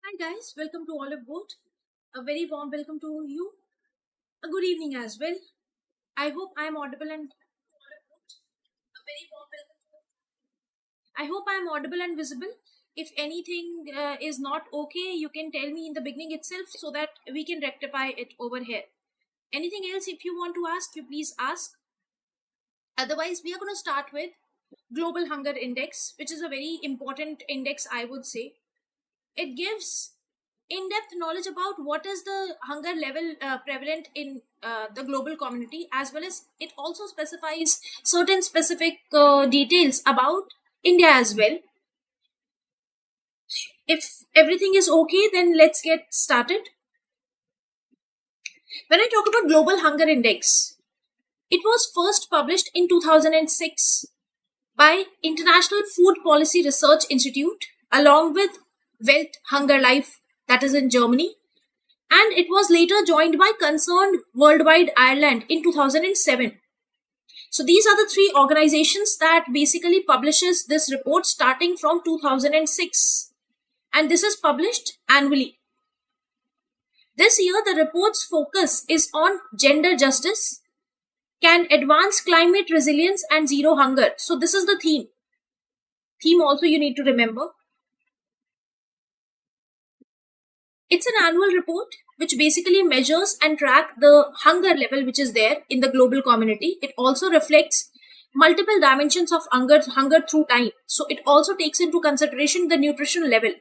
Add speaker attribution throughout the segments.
Speaker 1: Hi guys, welcome to Oliveboard. A very warm welcome to you. A good evening as well. I hope I am audible and I hope I am audible and visible. If anything is not okay, you can tell me in the beginning itself so that we can rectify it over here. Anything else if you want to ask, you please ask. Otherwise, we are going to start with Global Hunger Index, which is a very important index, I would say. It gives in-depth knowledge about what is the hunger level prevalent in the global community, as well as it also specifies certain specific details about India as well. If everything is okay, then let's get started. When I talk about Global Hunger Index, it was first published in 2006 by International Food Policy Research Institute along with Welt Hunger Life, that is in Germany, and it was later joined by Concerned Worldwide Ireland in 2007. So these are the three organizations that basically publishes this report starting from 2006, and this is published annually. This year the report's focus is on gender justice, can advance climate resilience and zero hunger. So this is the theme. Theme also you need to remember. It's an annual report which basically measures and track the hunger level which is there in the global community. It also reflects multiple dimensions of hunger through time. So it also takes into consideration the nutrition level.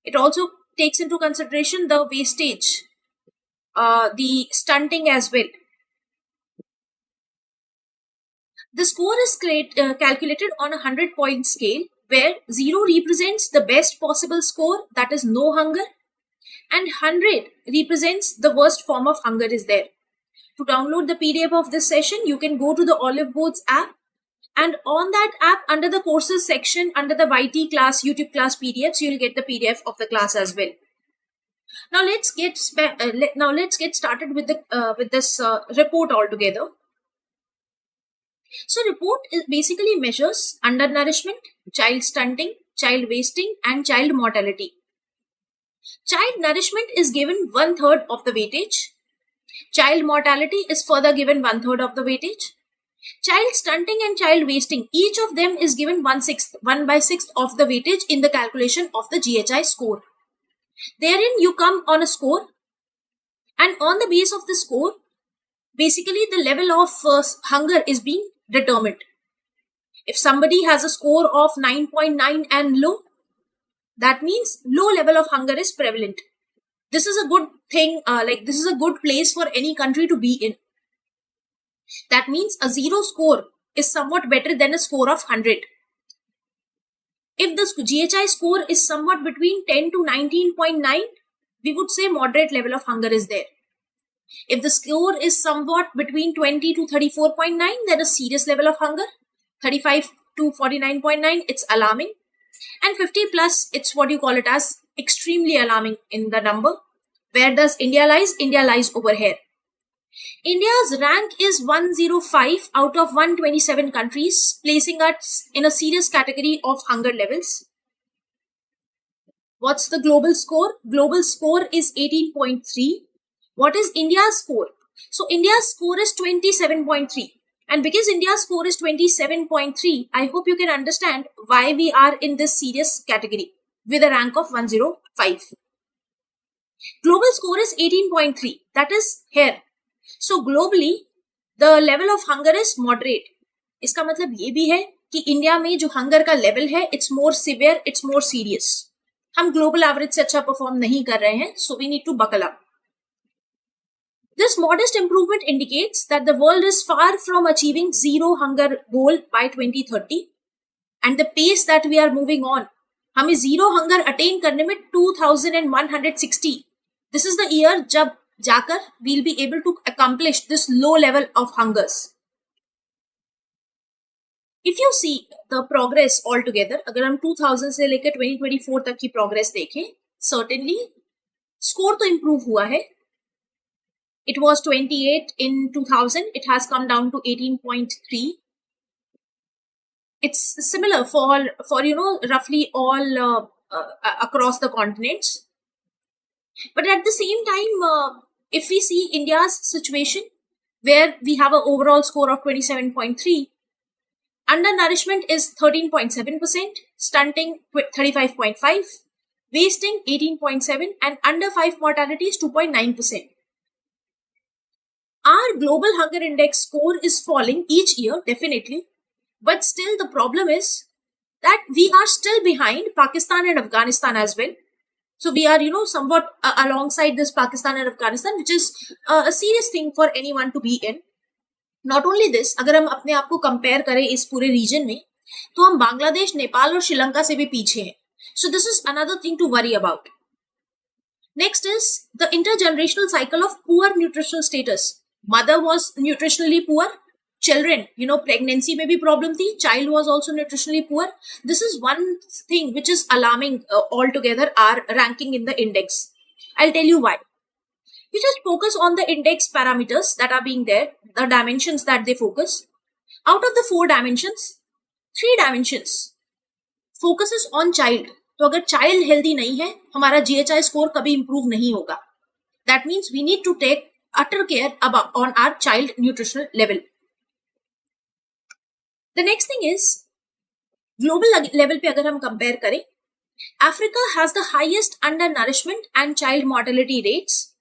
Speaker 1: It also takes into consideration the wastage, the stunting as well. The score is calculated on a 100-point scale, where 0 represents the best possible score, that is no hunger, and 100 represents the worst form of hunger is there. To download the PDF of this session, you can go to the Oliveboards app, and on that app, under the courses section, under the YT class, YouTube class PDFs, you will get the PDF of the class as well. Now let's get started with this report altogether. So report basically measures undernourishment, child stunting, child wasting, and child mortality. Child nourishment is given 1/3 of the weightage. Child mortality is further given 1/3 of the weightage. Child stunting and child wasting, each of them is given 1/6 of the weightage in the calculation of the GHI score. Therein you come on a score, and on the base of the score, basically the level of hunger is being determined. If somebody has a score of 9.9 and low, that means low level of hunger is prevalent. This is a good thing, this is a good place for any country to be in. That means a 0 score is somewhat better than a score of 100. If the GHI score is somewhat between 10 to 19.9, we would say moderate level of hunger is there. If the score is somewhat between 20 to 34.9, then a serious level of hunger. 35 to 49.9, it's alarming. And 50 plus, it's what you call it as extremely alarming in the number. Where does India lies? India lies over here. India's rank is 105 out of 127 countries, placing us in a serious category of hunger levels. What's the global score? Global score is 18.3. What is India's score? So India's score is 27.3. And because India's score is 27.3, I hope you can understand why we are in this serious category with a rank of 105. Global score is 18.3. That is here. So globally, the level of hunger is moderate. इसका मतलब ये भी है कि India में जो hunger का level है, it's more severe, it's more serious. हम ग्लोबल एवरेज से अच्छा परफॉर्म नहीं कर रहे हैं, so we need to buckle up. This modest improvement indicates that the world is far from achieving zero hunger goal by 2030, and the pace that we are moving on, हमें zero hunger attain करने में 2160. This is the year जब जाकर we'll be able to accomplish this low level of hungers. If you see the progress altogether, अगर हम 2000 से लेकर 2024 तक की progress देखें, certainly score तो improve हुआ है. It was 28 in 2000. It has come down to 18.3. It's similar for roughly all across the continents. But at the same time, if we see India's situation, where we have an overall score of 27.3, undernourishment is 13.7%, stunting 35.5%, wasting 18.7%, and under 5 mortality is 2.9%. Our global hunger index score is falling each year, definitely, but still the problem is that we are still behind Pakistan and Afghanistan as well. So we are, somewhat alongside this Pakistan and Afghanistan, which is a serious thing for anyone to be in. Not only this, अगर हम अपने आप को compare करें इस पूरे reason में, तो हम बांग्लादेश, नेपाल और श्रीलंका से भी पीछे हैं. So this is another thing to worry about. Next is the intergenerational cycle of poor nutritional status. Mother was nutritionally poor. Children, pregnancy में भी problem थी. Child was also nutritionally poor. This is one thing which is alarming altogether our ranking in the index. I'll tell you why. You just focus on the index parameters that are being there, the dimensions that they focus. Out of the 4 dimensions, 3 dimensions focuses on child. तो अगर child healthy नहीं है, हमारा GHI score कभी improve नहीं होगा. That means we need to take utter care about on our child nutritional level. The next thing is, global level पे अगर हम compare करें, Africa has the highest undernourishment and child mortality rates,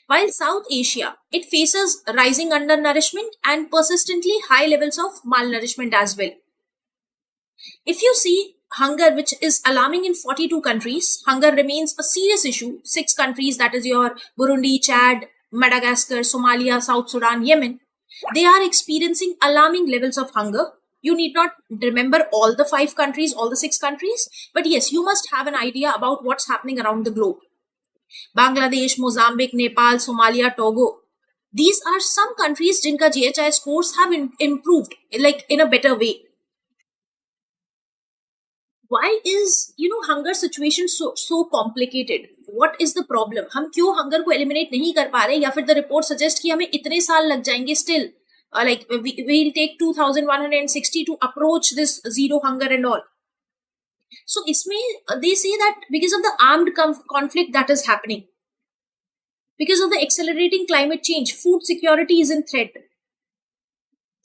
Speaker 1: while South Asia, it faces rising undernourishment and persistently high levels of malnourishment as well. If you see hunger, which is alarming in 42 countries, hunger remains a serious issue. 6 countries, that is your Burundi, Chad, Madagascar, Somalia, South Sudan, Yemen, they are experiencing alarming levels of hunger. You need not remember all the 5 countries, all the 6 countries, but yes, you must have an idea about what's happening around the globe. Bangladesh, Mozambique, Nepal, Somalia, Togo. These are some countries jinka GHI scores have improved, like in a better way. Why is, hunger situation so complicated? What is the problem? हम क्यों hunger को eliminate नहीं कर पा रहे, या फिर the report suggest कि हमें इतने साल लग जाएंगे still? Like we'll take 2160 to approach this zero hunger and all. So isme they say that because of the armed conflict that is happening, because of the accelerating climate change, food security is in threat.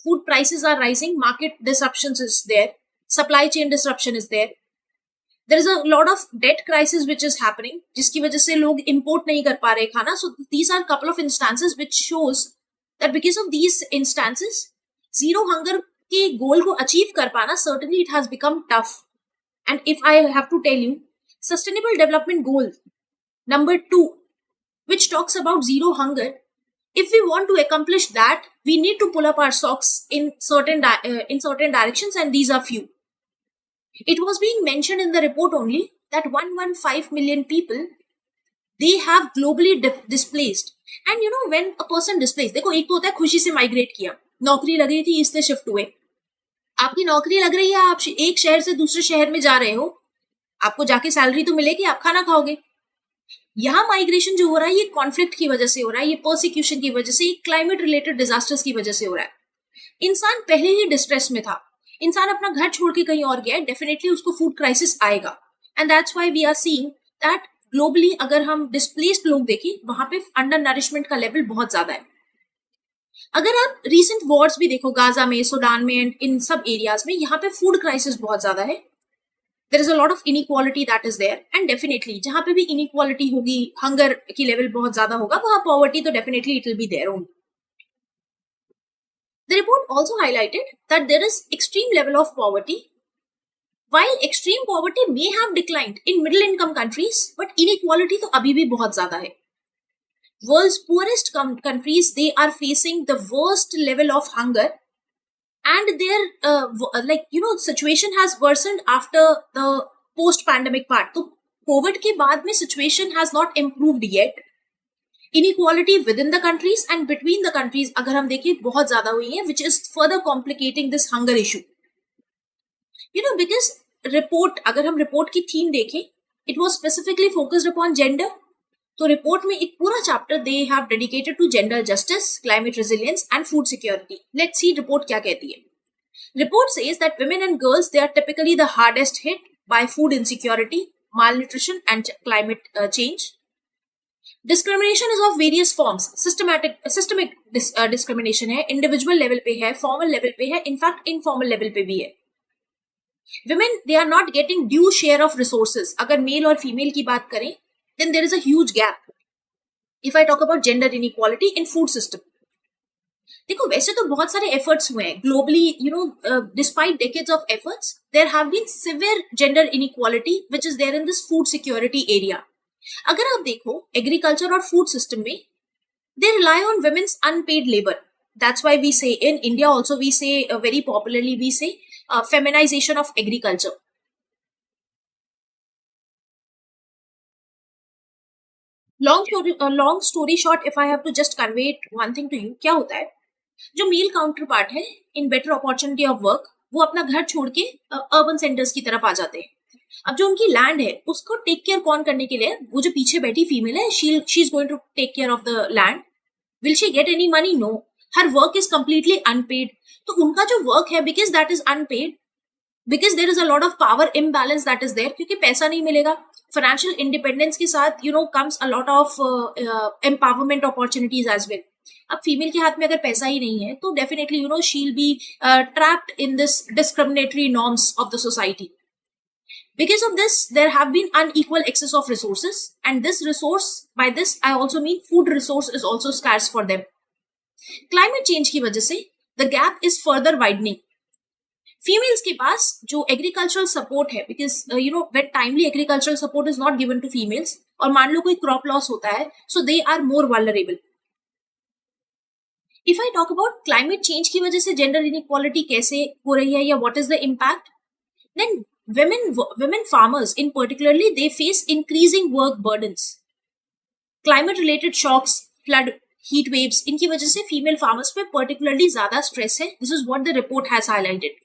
Speaker 1: Food prices are rising, market disruptions is there, supply chain disruption is there. There is a lot of debt crisis which is happening, जिसकी वजह से लोग import नहीं कर पा रहे खाना. So these are a couple of instances which shows that because of these instances, zero hunger के goal को achieve कर पाना, certainly it has become tough. And if I have to tell you, Sustainable Development Goal number 2, which talks about zero hunger, if we want to accomplish that, we need to pull up our socks in certain directions, and these are few. It was being mentioned in the report only that 115 million people, they have globally displaced. And when a person displaced, देखो एक तो होता है खुशी से migrate किया, नौकरी लग रही थी इसलिए शिफ्ट हुए. आपकी नौकरी लग रही है, आप एक शहर से दूसरे शहर में जा रहे हो, आपको जाके सैलरी तो मिलेगी, आप खाना खाओगे. यहाँ माइग्रेशन जो हो रहा है ये कॉन्फ्लिक्ट की वजह से हो रहा है, ये परसिक्यूशन की वजह से, क्लाइमेट रिलेटेड डिजास्टर्स की वजह से हो रहा है. इंसान पहले ही डिस्ट्रेस में था, इंसान अपना घर छोड़ के कहीं और गया, डेफिनेटली उसको फूड क्राइसिस आएगा. And that's why we are seeing that globally अगर हम डिस्प्लेस्ड लोग देखें, वहां पे अंडर नरिशमेंट का लेवल बहुत ज्यादा है. अगर आप रीसेंट वॉर्स भी देखो, गाजा में, सूडान में एंड इन सब एरियाज में, यहाँ पे फूड क्राइसिस बहुत ज्यादा है. There is a lot of inequality that is there, and definitely जहां पे भी इनइक्वालिटी होगी, हंगर की लेवल बहुत ज्यादा होगा, वहां पॉवर्टी तो definitely it will be there only. The report also highlighted that there is extreme level of poverty. While extreme poverty may have declined in middle income countries, but inequality तो अभी भी बहुत ज्यादा है. World's poorest countries, they are facing the worst level of hunger, and their situation has worsened after the post-pandemic part. तो COVID के बाद में situation has not improved yet. Inequality within the countries and between the countries अगर हम देखें बहुत ज्यादा हुई है, which is further complicating this hunger issue. Because report, अगर हम report की theme देखें, it was specifically focused upon gender. तो report में एक पूरा chapter they have dedicated to gender justice, climate resilience and food security. Let's see report क्या कहती है. Report says that women and girls, they are typically the hardest hit by food insecurity, malnutrition, and climate change. Discrimination is of various forms. Systemic discrimination है, individual level पे है, formal level पे है, in fact informal level पे भी है. Women, they are not getting due share of resources. अगर male और female की बात करें, then there is a huge gap. If I talk about gender inequality in food system, देखो वैसे तो बहुत सारे efforts हुए हैं globally, despite decades of efforts, there have been severe gender inequality which is there in this food security area. अगर आप देखो एग्रीकल्चर और फूड सिस्टम में they rely on women's unpaid labor. That's why we say in India also we say very popularly we say feminization of agriculture. Long story short, if I have to just convey it one thing to you, क्या होता है जो mail counter part है in better opportunity of work वो अपना घर छोड़ के अर्बन सेंटर्स की तरफ आ जाते हैं. अब जो उनकी लैंड है उसको टेक केयर कौन करने के लिए, वो जो पीछे बैठी फीमेल है, she is going to take care of the land. Will she get any money? No, her work is completely unpaid. तो उनका जो वर्क है because that is unpaid, because there is a lot of power imbalance that is there, क्योंकि पैसा नहीं मिलेगा. Financial independence के साथ comes a lot of empowerment opportunities as well. अब फीमेल के हाथ में अगर पैसा ही नहीं है तो definitely she will be trapped in this discriminatory norms of the society. Because of this, there have been unequal excess of resources, and this resource, by this I also mean food resource, is also scarce for them. Climate change की वजह से the gap is further widening. Females के पास जो agricultural support है, because when timely agricultural support is not given to females, और मान लो कोई crop loss होता है, so they are more vulnerable. If I talk about climate change की वजह से gender inequality कैसे हो रही है या what is the impact, then women farmers in particularly they face increasing work burdens. Climate related shocks, flood, heat waves, इनकी वजह से female farmers पे particularly ज़्यादा stress है. This is what the report has highlighted.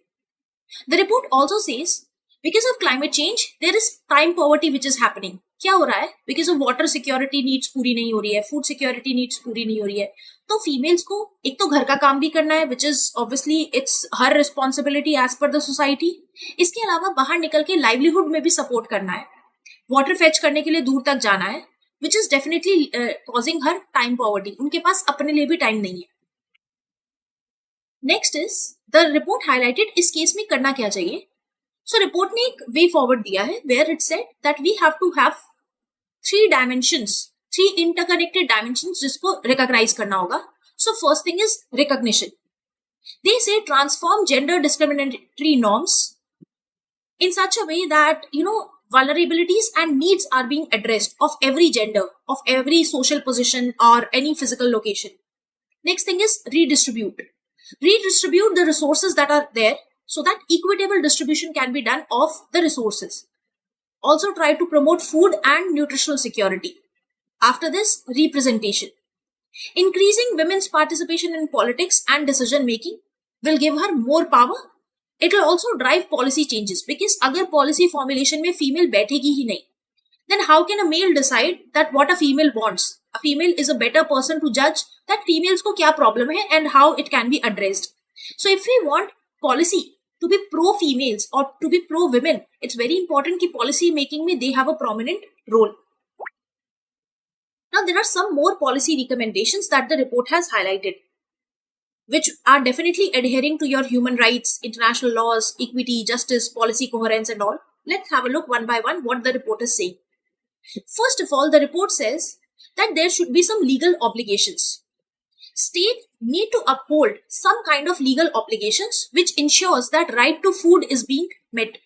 Speaker 1: The report also says because of climate change there is time poverty which is happening. क्या हो रहा है? Because of water security needs पूरी नहीं हो रही है, food security needs पूरी नहीं हो रही है, तो फीमेल्स को एक तो घर का काम भी करना है which is obviously it's her responsibility as per the society. इसके अलावा बाहर निकल के लाइवलीहुड में भी सपोर्ट करना है, वाटर फेच करने के लिए दूर तक जाना है, which is definitely causing her time poverty. उनके पास अपने लिए भी टाइम नहीं है. Next is the report highlighted इस केस में करना क्या चाहिए. सो रिपोर्ट ने एक वे फॉरवर्ड दिया है where it said that we have to have 3 dimensions, 3 interconnected dimensions जिसको रिकॉग्नाइज करना होगा. So first thing is recognition. They say transform gender discriminatory norms in such a way that vulnerabilities and needs are being addressed of every gender, of every social position or any physical location. Next thing is redistribute. Redistribute the resources that are there so that equitable distribution can be done of the resources. Also try to promote food and nutritional security. After this, representation. Increasing women's participation in politics and decision making will give her more power. It will also drive policy changes because अगर policy formulation में female बैठेगी ही नहीं, then how can a male decide that what a female wants? A female is a better person to judge that females को क्या problem है and how it can be addressed. So if we want policy to be pro females or to be pro women, it's very important कि policy making में they have a prominent role. Now, there are some more policy recommendations that the report has highlighted, which are definitely adhering to your human rights, international laws, equity, justice, policy coherence and all. Let's have a look one by one what the report is saying. First of all, the report says that there should be some legal obligations. State need to uphold some kind of legal obligations which ensures that right to food is being met.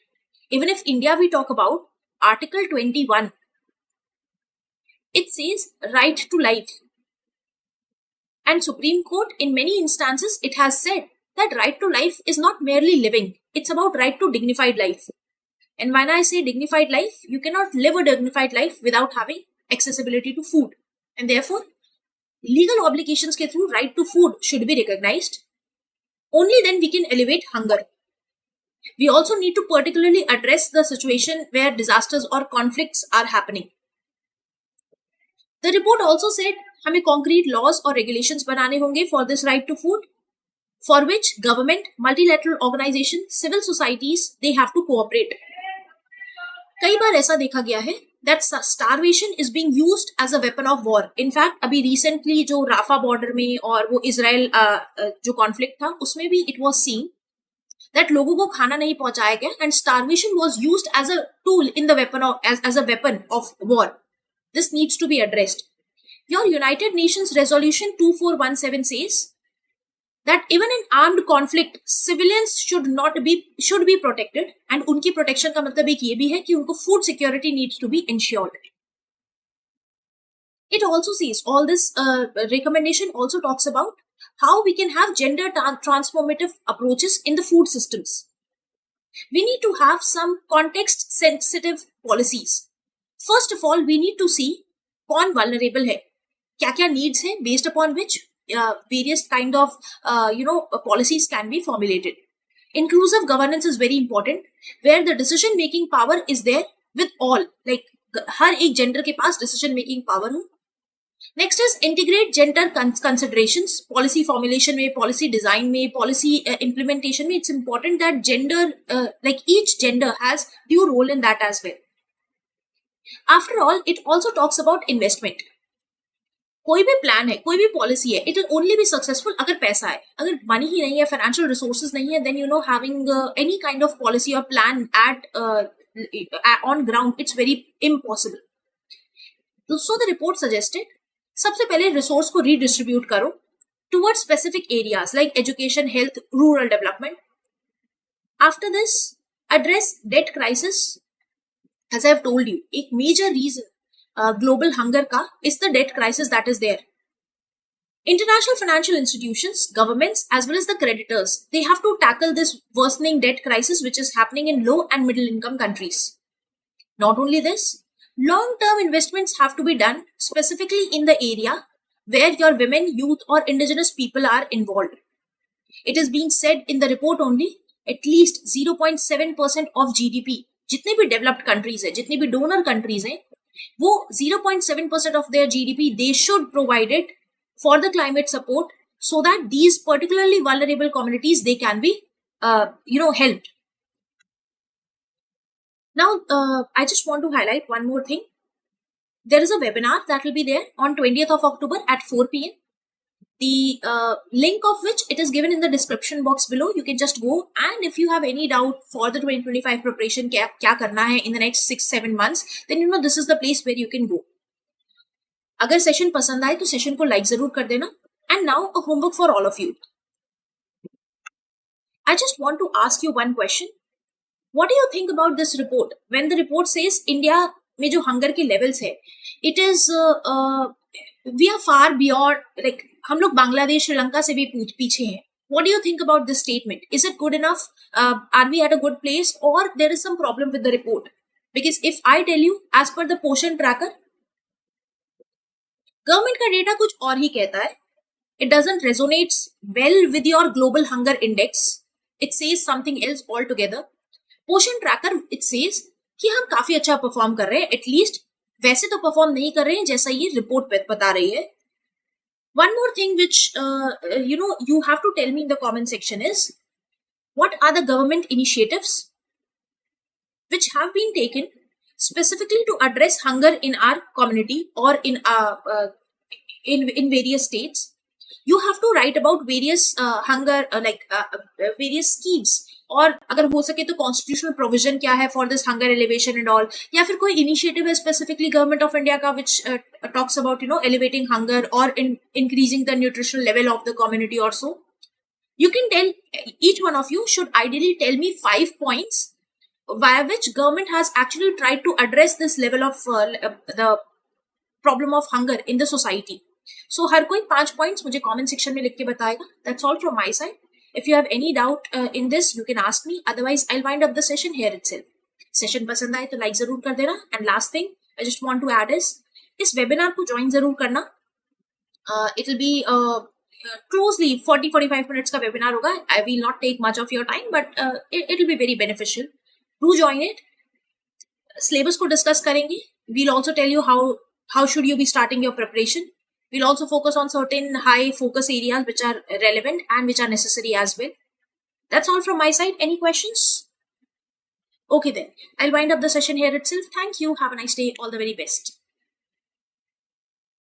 Speaker 1: Even if India we talk about Article 21, it says right to life. And Supreme Court in many instances it has said that right to life is not merely living, it's about right to dignified life. And when I say dignified life, you cannot live a dignified life without having accessibility to food. And therefore, legal obligations ke through right to food should be recognized. Only then we can elevate hunger. We also need to particularly address the situation where disasters or conflicts are happening. The report also said हमें concrete laws और regulations बनाने होंगे for this right to food, for which government, multilateral organizations, civil societies, they have to cooperate. कई बार ऐसा देखा गया है that starvation is being used as a weapon of war. In fact, अभी recently जो राफा बॉर्डर में और वो इसराइल जो कॉन्फ्लिक्ट था उसमें भी it was seen that लोगों को खाना नहीं पहुंचाया गया and starvation was used as a tool in the weapon of as a weapon of war. This needs to be addressed. Your United Nations Resolution 2417 says that even in armed conflict civilians should be protected, and उनकी protection का मतलब एक ये भी है कि उनको food security needs to be ensured. It also says, all this recommendation also talks about how we can have gender transformative approaches in the food systems. We need to have some context sensitive policies. First of all, we need to see कौन vulnerable है, क्या क्या needs है, based upon which various kind of policies can be formulated. Inclusive governance is very important, where the decision making power is there with all, like हर एक gender के पास decision making power हो. Next is integrate gender considerations. Policy formulation में, policy design में, policy implementation में, it's important that gender, like each gender has due role in that as well. After all, it also talks about investment. कोई भी plan है, कोई भी policy है, it will only be successful अगर पैसा है. अगर मनी ही नहीं है, फाइनेंशियल रिसोर्सेज नहीं है, then having any kind of policy और plan at on ground, it's very impossible. So the report suggested, सबसे पहले रिसोर्स को रीडिस्ट्रीब्यूट करो towards specific areas like education, health, rural development. After this, address that crisis. As I have told you, एक major reason global hunger ka is the debt crisis that is there. International financial institutions, governments, as well as the creditors, they have to tackle this worsening debt crisis which is happening in low and middle income countries. Not only this, long-term investments have to be done specifically in the area where your women, youth or indigenous people are involved. It is being said in the report only, at least 0.7% of GDP, जितने भी developed countries है, जितने भी donor countries हैं, वो 0.7% of their GDP they should provide it for the climate support, so that these particularly vulnerable communities they can be helped. Now I just want to highlight one more thing. There is a webinar that will be there on 20th of October at 4 p.m. The link of which it is given in the description box below. You can just go, and if you have any doubt for the 2025 preparation क्या करना है in the next 6-7 months, then this is the place where you can go. अगर session पसंद आए तो session को like जरूर कर देना. And now a homework for all of you. I just want to ask you one question. What do you think about this report? When the report says India में जो hunger के levels है, it is we are far beyond, like हम लोग बांग्लादेश, श्रीलंका से भी पीछे हैं. What do you think about this statement? Is it good enough? Are we at a good place, or there is some problem with the report? Because if I tell you, as per the Poshan tracker, government का data कुछ और ही कहता है. It doesn't resonate well with your global hunger index. It says something else altogether. Poshan tracker, it says कि हम काफी अच्छा perform कर रहे हैं. एटलीस्ट वैसे तो परफॉर्म नहीं कर रहे हैं जैसा ये रिपोर्ट बता रही है. One more thing which you have to tell me in the comment section is, what are the government initiatives which have been taken specifically to address hunger in our community or in in various states? You have to write about various hunger various schemes, और अगर हो सके तो constitutional provision क्या है for this hunger elevation and all, या फिर कोई इनिशिएटिव है स्पेसिफिकली गवर्नमेंट ऑफ इंडिया का which talks about elevating hunger और increasing the nutritional level of the community और so. You can tell, each one of you should ideally tell me 5 points via which government has actually tried to address this level of the problem of hunger in the society. So हर कोई 5 points मुझे comment section में लिख के बताएगा. That's all from my side. If you have any doubt in this, you can ask me. Otherwise, I'll wind up the session here itself. Session पसंद आए तो like जरूर कर देना. And last thing I just want to add is, इस webinar को join जरूर करना. It will be closely 40-45 minutes का webinar होगा. I will not take much of your time, but it will be very beneficial. Do join it. Syllabus को discuss करेंगे. We'll also tell you how should you be starting your preparation. We'll also focus on certain high focus areas which are relevant and which are necessary as well. That's all from my side. Any questions? Okay then, I'll wind up the session here itself. Thank you. Have a nice day. All the very best.